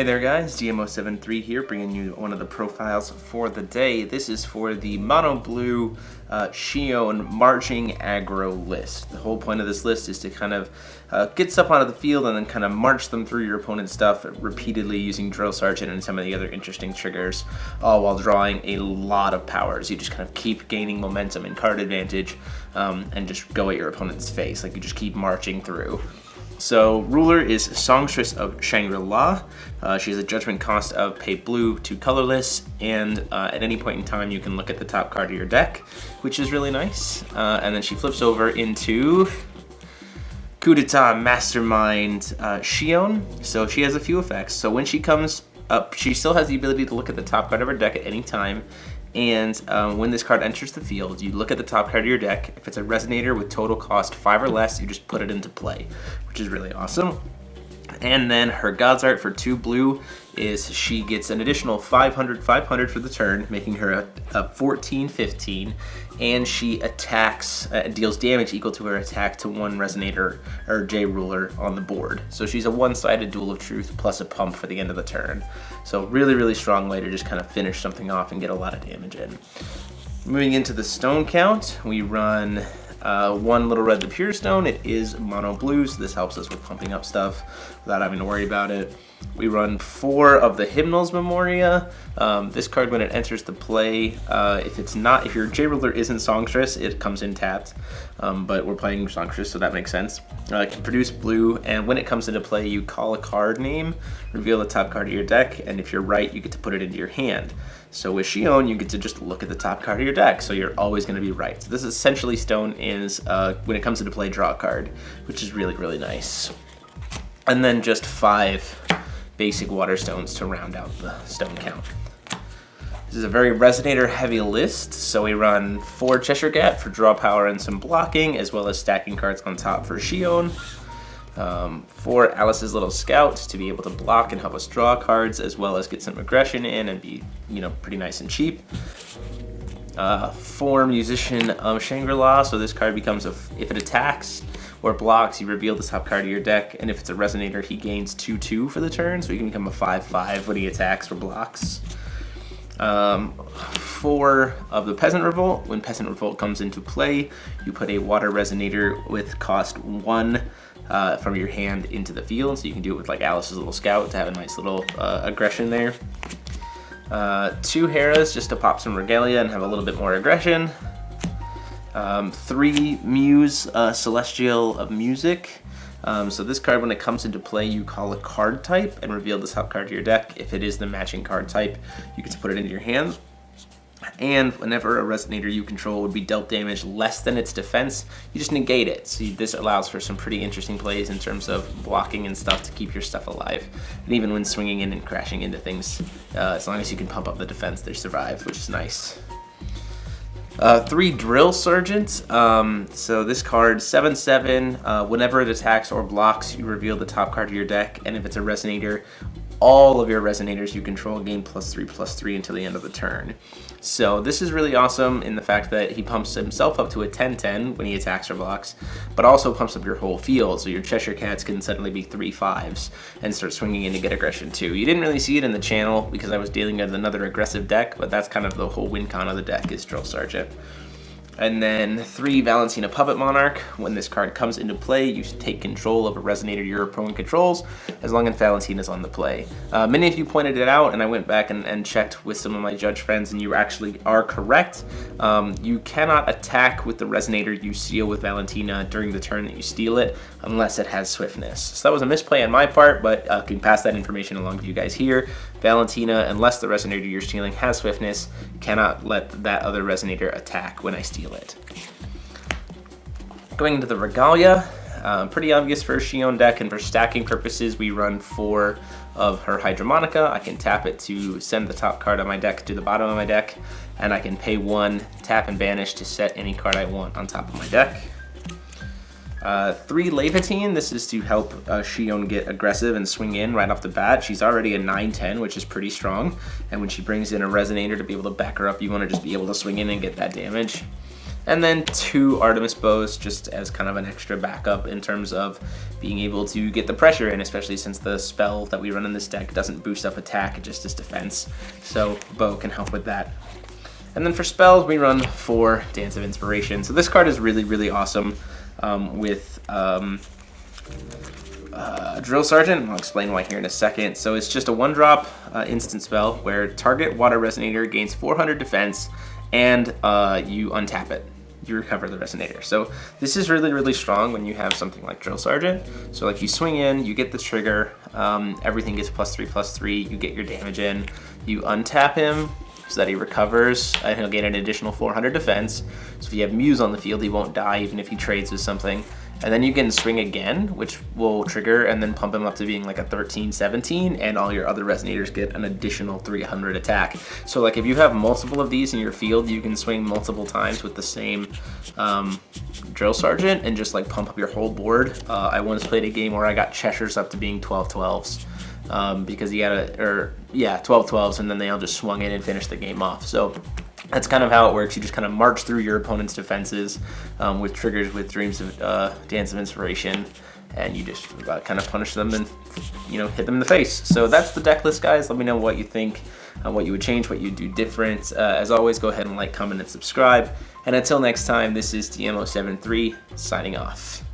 Hey there guys, DMO73 here, bringing you one of the profiles for the day. This is for the Mono Blue Shion marching aggro list. The whole point of this list is to kind of get stuff onto the field and then kind of march them through your opponent's stuff repeatedly using Drill Sergeant and some of the other interesting triggers, all while drawing a lot of powers. You just kind of keep gaining momentum and card advantage and just go at your opponent's face. Like you just keep marching through. So Ruler is Songstress of Shangri-La. She has a judgment cost of pay blue to colorless, and at any point in time you can look at the top card of your deck, which is really nice. And then she flips over into Coup d'etat Mastermind Shion. So she has a few effects. So when she comes up, she still has the ability to look at the top card of her deck at any time. And when this card enters the field, you look at the top card of your deck. If it's a Resonator with total cost 5 or less, you just put it into play, which is really awesome. And then her God's Art for 2 blue is she gets an additional 500 for the turn, making her a 14/15, and she attacks, deals damage equal to her attack to 1 Resonator or J Ruler on the board. So she's a one-sided Duel of Truth plus a pump for the end of the turn. So really, really strong way to just kind of finish something off and get a lot of damage in. Moving into the stone count, we run 1 Little Red the Pure Stone. It is mono blue, so this helps us with pumping up stuff without having to worry about it. We run 4 of the Hymnal's Memoria. This card, when it enters the play, if your J Ruler isn't Songstress, it comes in tapped. But we're playing Songstress, so that makes sense. It can produce blue, and when it comes into play, you call a card name, reveal the top card of your deck, and if you're right, you get to put it into your hand. So with Shion, you get to just look at the top card of your deck, so you're always going to be right. So this essentially stone is, when it comes into play, draw a card, which is really, really nice. And then just 5 basic water stones to round out the stone count. This is a very Resonator heavy list, so we run 4 Cheshire Cat for draw power and some blocking, as well as stacking cards on top for Shion. 4 Alice's Little Scout to be able to block and help us draw cards, as well as get some aggression in and be, pretty nice and cheap. 4 Musician of Shangri-La, so this card becomes, if it attacks or blocks, you reveal the top card of your deck, and if it's a Resonator, he gains 2/2 for the turn, so he can become a 5/5 when he attacks or blocks. 4 of the Peasant Revolt. When Peasant Revolt comes into play, you put a Water Resonator with cost 1 from your hand into the field, so you can do it with like Alice's Little Scout to have a nice little aggression there. 2 Heras just to pop some Regalia and have a little bit more aggression. 3 Muse Celestial of Music. So this card, when it comes into play, you call a card type and reveal the top card of your deck. If it is the matching card type, you get to put it into your hands. And whenever a Resonator you control would be dealt damage less than its defense, you just negate it. So this allows for some pretty interesting plays in terms of blocking and stuff to keep your stuff alive. And even when swinging in and crashing into things, as long as you can pump up the defense, they survive, which is nice. 3 Drill Sergeant. So this card, 7/7. Whenever it attacks or blocks, you reveal the top card of your deck, and if it's a Resonator, all of your Resonators you control gain +3/+3 until the end of the turn. So this is really awesome in the fact that he pumps himself up to a 10/10 when he attacks or blocks, but also pumps up your whole field, so your Cheshire Cats can suddenly be 3/5s and start swinging in to get aggression too. You didn't really see it in the channel because I was dealing with another aggressive deck, but that's kind of the whole win con of the deck is Drill Sergeant. And then 3 Valentina Puppet Monarch. When this card comes into play, you take control of a Resonator your opponent controls, as long as Valentina's on the play. Many of you pointed it out, and I went back and checked with some of my judge friends, and you actually are correct. You cannot attack with the Resonator you steal with Valentina during the turn that you steal it, unless it has Swiftness. So that was a misplay on my part, but I can pass that information along to you guys here. Valentina, unless the Resonator you're stealing has Swiftness, cannot let that other Resonator attack when I steal it. Going into the Regalia, pretty obvious for a Shion deck, and for stacking purposes, we run 4 of her Hydromonica. I can tap it to send the top card of my deck to the bottom of my deck, and I can pay 1, tap and banish to set any card I want on top of my deck. 3 Levitine, this is to help Shion get aggressive and swing in right off the bat. She's already a 9/10, which is pretty strong, and when she brings in a Resonator to be able to back her up, you want to just be able to swing in and get that damage. And then 2 Artemis bows just as kind of an extra backup in terms of being able to get the pressure in, especially since the spell that we run in this deck doesn't boost up attack, it just is defense. So bow can help with that. And then for spells, we run 4 Dance of Inspiration. So this card is really, really awesome with Drill Sergeant. I'll explain why here in a second. So it's just a 1-drop instant spell where target water resonator gains 400 defense, and you untap it. You recover the resonator. So this is really, really strong when you have something like Drill Sergeant. So like you swing in, you get the trigger, everything gets +3/+3, you get your damage in, you untap him so that he recovers, and he'll gain an additional 400 defense. So if you have Muse on the field, he won't die even if he trades with something. And then you can swing again, which will trigger and then pump him up to being like a 13/17, and all your other resonators get an additional 300 attack. So like if you have multiple of these in your field, you can swing multiple times with the same Drill Sergeant and just like pump up your whole board. I once played a game where I got Cheshires up to being 12/12s. Because you gotta, 12/12s, and then they all just swung in and finished the game off. So that's kind of how it works. You just kind of march through your opponent's defenses with triggers with Dreams of Dance of Inspiration, and you just kind of punish them and hit them in the face. So that's the deck list, guys. Let me know what you think, what you would change, what you do different. As always, go ahead and like, comment, and subscribe. And until next time, this is TMO73 signing off.